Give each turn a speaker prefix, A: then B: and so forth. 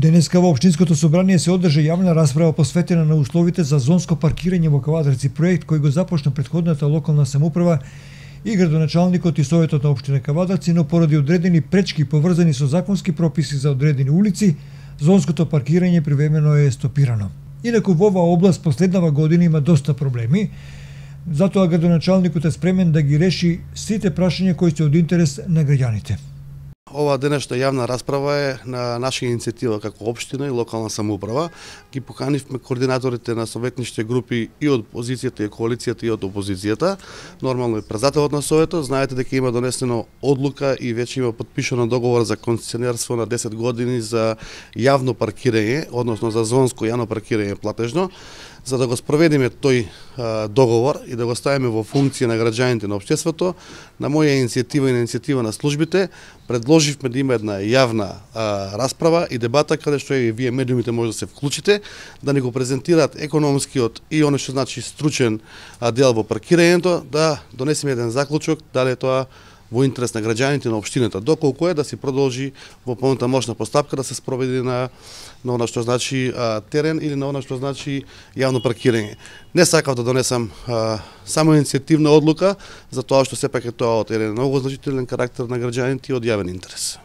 A: Денеска во Општинското собрание се одржа јавна расправа посветена на условите за зонско паркирање во Кавадарци, проект кој го започна претходната локална самоуправа и градоначалникот и советот на општина Кавадарци, но поради одредени пречки поврзани со законски прописи за одредени улици, зонското паркирање привремено е стопирано. Инаку во оваа област последнава година има доста проблеми, затоа градоначалникот е спремен да ги реши сите прашања кои се од интерес на граѓаните.
B: Ова денешна јавна расправа е на наша иницијатива како општина и локална самоуправа. Ги поканивме координаторите на советнички групи и од позицијата и коалицијата и од опозицијата. Нормално и председателот на советот. Знаете дека има донесено одлука и веќе има подпишано договор за концесионерство на 10 години за јавно паркирање, односно за зонско јавно паркирање платежно. За да го спроведиме тој договор и да го ставиме во функција на граѓаните на општеството, на моја иницијатива и на иницијатива на службите, предложивме да има една јавна расправа и дебата каде што и вие медиумите може да се вклучите, да ни го презентираат економскиот и оно што значи стручен дел во паркирањето, да донесеме еден заклучок дали е тоа во интерес на граѓаните на општината, доколку е да се продолжи во полната мощна постапка да се спроведе на она што значи терен или на она што значи јавно паркирање. Не сакав да донесам само иницијативна одлука, за тоа што сепак е тоа од еден многу значителен карактер на граѓаните и од јавен интерес.